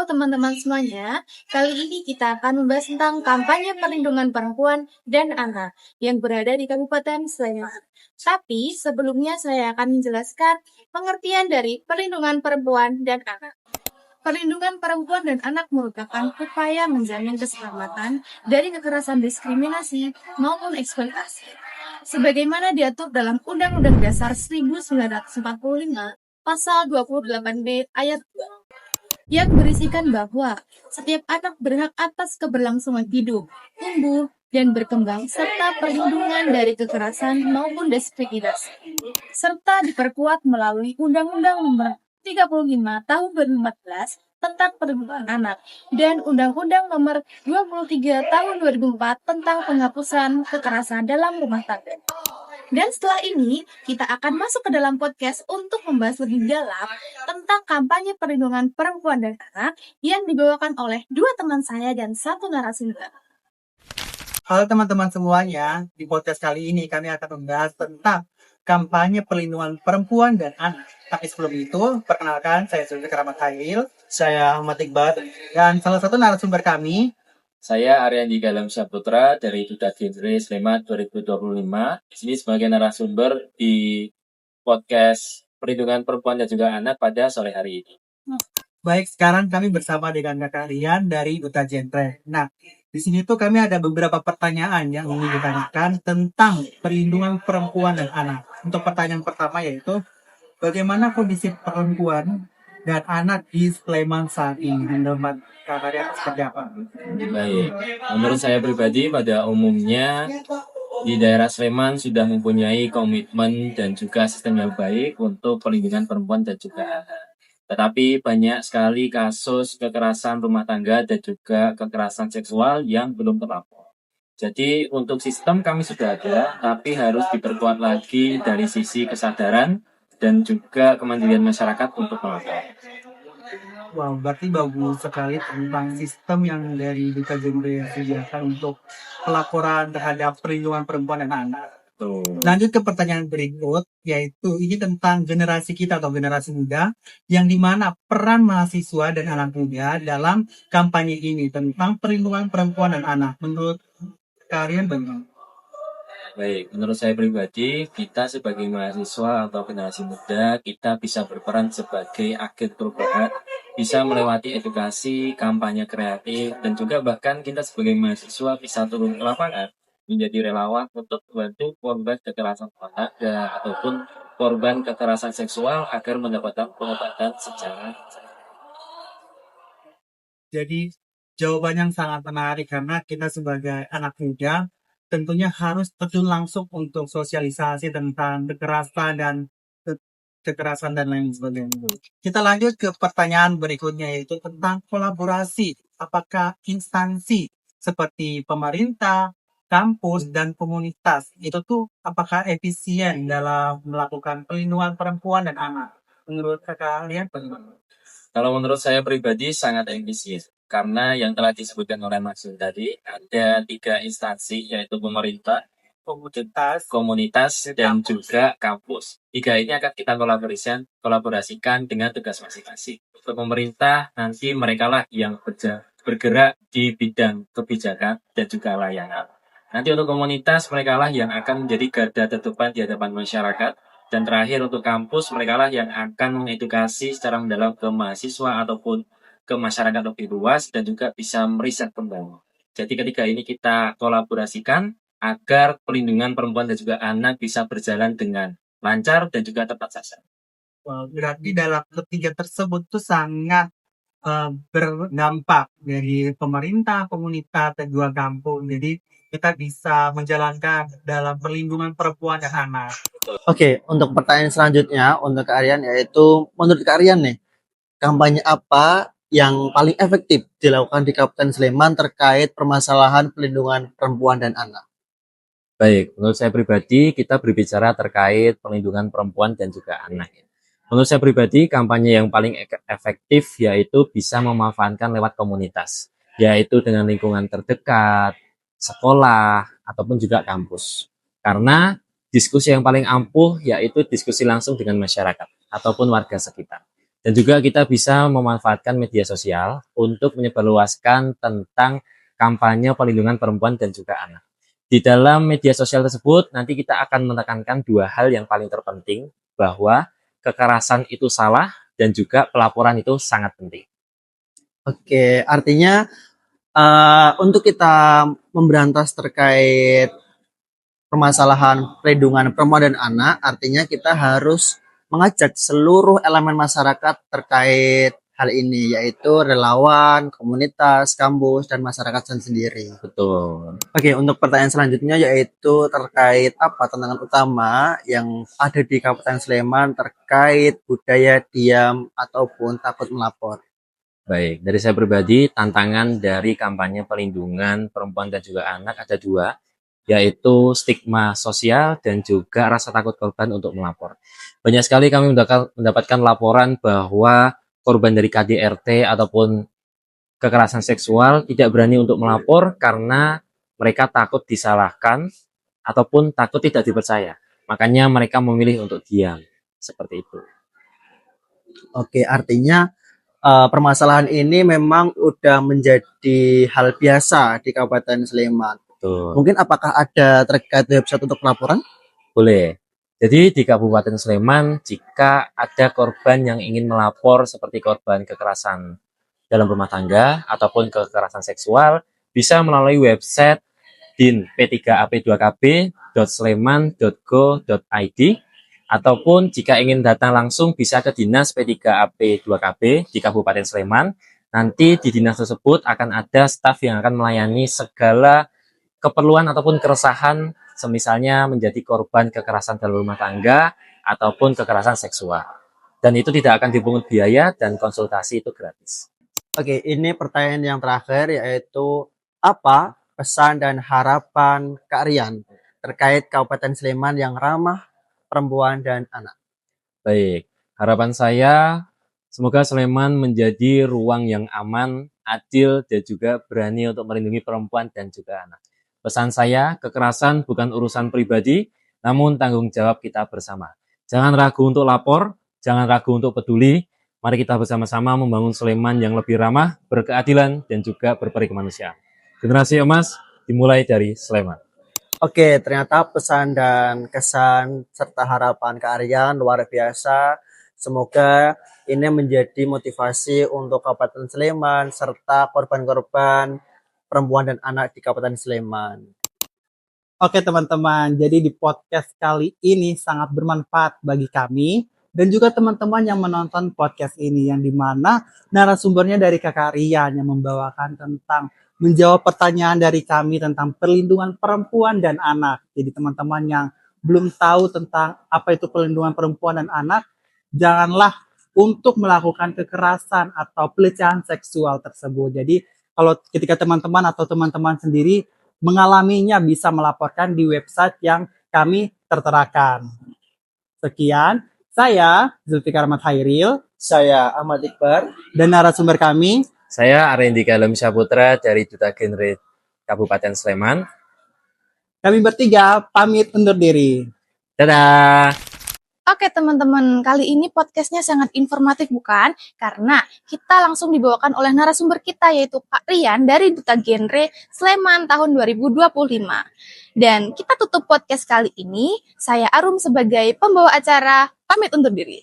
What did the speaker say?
Halo teman-teman semuanya, kali ini kita akan membahas tentang kampanye perlindungan perempuan dan anak yang berada di Kabupaten Sleman. Tapi sebelumnya saya akan menjelaskan pengertian dari perlindungan perempuan dan anak. Perlindungan perempuan dan anak merupakan upaya menjamin keselamatan dari kekerasan diskriminasi maupun eksploitasi. Sebagaimana diatur dalam Undang-Undang Dasar 1945, Pasal 28B ayat 2 yang berisikan bahwa setiap anak berhak atas keberlangsungan hidup, tumbuh, dan berkembang, serta perlindungan dari kekerasan maupun diskriminasi, serta diperkuat melalui Undang-Undang Nomor 35 Tahun 2014 tentang perlindungan anak dan Undang-Undang Nomor 23 Tahun 2004 tentang penghapusan kekerasan dalam rumah tangga. Dan setelah ini, kita akan masuk ke dalam podcast untuk membahas lebih dalam tentang kampanye perlindungan perempuan dan anak yang dibawakan oleh dua teman saya dan satu narasumber. Halo teman-teman semuanya, di podcast kali ini kami akan membahas tentang kampanye perlindungan perempuan dan anak. Tapi sebelum itu, perkenalkan saya Zulfikar Ahmad Khail, saya Ahmad Iqbal, dan salah satu narasumber kami, saya Aryandi Galam Saputra dari Duta Genre Sleman 2025. Di sini sebagai narasumber di podcast Perlindungan Perempuan dan juga Anak pada sore hari ini. Baik, sekarang kami bersama dengan Kakak Rian dari Duta Genre. Nah, di sini tuh kami ada beberapa pertanyaan yang ingin ditanyakan tentang perlindungan perempuan dan anak. Untuk pertanyaan pertama yaitu, bagaimana kondisi perempuan dan anak di Sleman saat ini? Menurut Kakak Rian seperti apa? Baik, menurut saya pribadi pada umumnya di daerah Sleman sudah mempunyai komitmen dan juga sistem yang baik untuk perlindungan perempuan dan juga anak. Tetapi banyak sekali kasus kekerasan rumah tangga dan juga kekerasan seksual yang belum terlapor. Jadi untuk sistem kami sudah ada, tapi harus diperkuat lagi dari sisi kesadaran dan juga kemandirian masyarakat untuk melapor. Wow, berarti bagus sekali tentang sistem yang dari Duta Genre sediakan untuk pelaporan terhadap perlindungan perempuan dan anak. Lanjut ke pertanyaan berikut, yaitu ini tentang generasi kita atau generasi muda, yang dimana peran mahasiswa dan anak muda dalam kampanye ini tentang perlindungan perempuan dan anak. Menurut kalian bagaimana? Baik, menurut saya pribadi, kita sebagai mahasiswa atau generasi muda, kita bisa berperan sebagai agen perubahan, bisa melewati edukasi, kampanye kreatif, dan juga bahkan kita sebagai mahasiswa bisa turun ke lapangan, menjadi relawan untuk membantu korban kekerasan rumah tangga ataupun korban kekerasan seksual agar mendapatkan pengobatan secara Jadi jawaban yang sangat menarik karena kita sebagai anak muda tentunya harus terjun langsung untuk sosialisasi tentang kekerasan dan lain sebagainya. Kita lanjut ke pertanyaan berikutnya yaitu tentang kolaborasi. Apakah instansi seperti pemerintah, kampus, dan komunitas itu tuh apakah efisien dalam melakukan perlindungan perempuan dan anak? Menurut kalian bagaimana? Kalau menurut saya pribadi sangat efisien. Karena yang telah disebutkan oleh Mas Yul tadi, ada 3 instansi, yaitu pemerintah, komunitas, dan juga kampus. 3 ini akan kita kolaborasikan dengan tugas masing-masing. Untuk pemerintah, nanti merekalah yang bergerak di bidang kebijakan dan juga layanan. Nanti untuk komunitas, merekalah yang akan menjadi garda terdepan di hadapan masyarakat. Dan terakhir untuk kampus, merekalah yang akan mengedukasi secara mendalam ke mahasiswa ataupun ke masyarakat lebih luas dan juga bisa meriset kembali. Jadi ketiga ini kita kolaborasikan agar perlindungan perempuan dan juga anak bisa berjalan dengan lancar dan juga tepat sasaran. Wow, berarti dalam ketiga tersebut tuh sangat berdampak dari pemerintah, komunitas, dan juga kampung. Jadi kita bisa menjalankan dalam perlindungan perempuan dan anak. Oke, untuk pertanyaan selanjutnya untuk Kak Aryan yaitu menurut Kak Aryan nih, kampanye apa yang paling efektif dilakukan di Kabupaten Sleman terkait permasalahan perlindungan perempuan dan anak? Baik, menurut saya pribadi kita berbicara terkait perlindungan perempuan dan juga anak. Menurut saya pribadi kampanye yang paling efektif yaitu bisa memanfaatkan lewat komunitas, yaitu dengan lingkungan terdekat, sekolah, ataupun juga kampus. Karena diskusi yang paling ampuh yaitu diskusi langsung dengan masyarakat ataupun warga sekitar. Dan juga kita bisa memanfaatkan media sosial untuk menyebarluaskan tentang kampanye perlindungan perempuan dan juga anak. Di dalam media sosial tersebut, nanti kita akan menekankan dua hal yang paling terpenting, bahwa kekerasan itu salah dan juga pelaporan itu sangat penting. Oke, artinya untuk kita memberantas terkait permasalahan perlindungan perempuan dan anak, artinya kita harus mengajak seluruh elemen masyarakat terkait hal ini, yaitu relawan, komunitas, kampus, dan masyarakat sendiri. Betul. Oke, untuk pertanyaan selanjutnya yaitu terkait apa tantangan utama yang ada di Kabupaten Sleman terkait budaya diam ataupun takut melapor. Baik, dari saya pribadi, tantangan dari kampanye perlindungan perempuan dan juga anak ada dua, yaitu stigma sosial dan juga rasa takut korban untuk melapor. Banyak sekali kami mendapatkan laporan bahwa korban dari KDRT ataupun kekerasan seksual tidak berani untuk melapor karena mereka takut disalahkan ataupun takut tidak dipercaya. Makanya mereka memilih untuk diam. Seperti itu. Oke, artinya permasalahan ini memang udah menjadi hal biasa di Kabupaten Sleman. Betul. Mungkin apakah ada terkait website untuk laporan? Boleh. Jadi di Kabupaten Sleman, jika ada korban yang ingin melapor seperti korban kekerasan dalam rumah tangga ataupun kekerasan seksual, bisa melalui website din p3ap2kb.sleman.go.id, ataupun jika ingin datang langsung bisa ke Dinas P3AP2KB di Kabupaten Sleman. Nanti di dinas tersebut akan ada staf yang akan melayani segala keperluan ataupun keresahan, semisalnya menjadi korban kekerasan dalam rumah tangga ataupun kekerasan seksual. Dan itu tidak akan dipungut biaya dan konsultasi itu gratis. Oke, ini pertanyaan yang terakhir yaitu apa pesan dan harapan Kak Rian terkait Kabupaten Sleman yang ramah perempuan dan anak? Baik, harapan saya semoga Sleman menjadi ruang yang aman, adil, dan juga berani untuk melindungi perempuan dan juga anak. Pesan saya, kekerasan bukan urusan pribadi, namun tanggung jawab kita bersama. Jangan ragu untuk lapor, jangan ragu untuk peduli. Mari kita bersama-sama membangun Sleman yang lebih ramah, berkeadilan, dan juga berperi kemanusiaan. Generasi Emas dimulai dari Sleman. Oke, ternyata pesan dan kesan serta harapan Kak Rian luar biasa. Semoga ini menjadi motivasi untuk Kabupaten Sleman serta korban-korban perempuan dan anak di Kabupaten Sleman. Oke teman-teman, jadi di podcast kali ini sangat bermanfaat bagi kami dan juga teman-teman yang menonton podcast ini, yang dimana narasumbernya dari Kakak Rian yang membawakan tentang menjawab pertanyaan dari kami tentang perlindungan perempuan dan anak. Jadi teman-teman yang belum tahu tentang apa itu perlindungan perempuan dan anak, janganlah untuk melakukan kekerasan atau pelecehan seksual tersebut. Jadi kalau ketika teman-teman atau teman-teman sendiri mengalaminya, bisa melaporkan di website yang kami terterakan. Sekian, saya Zulfikar Ahmad Hairil, Saya Ahmad Iqbar, dan narasumber kami. Saya Arendika Lemsyaputra dari Duta Genre Kabupaten Sleman. Kami bertiga pamit undur diri. Dadah! Oke teman-teman, kali ini podcastnya sangat informatif bukan? Karena kita langsung dibawakan oleh narasumber kita yaitu Kak Rian dari Duta Genre Sleman tahun 2025. Dan kita tutup podcast kali ini, saya Arum sebagai pembawa acara, pamit undur diri.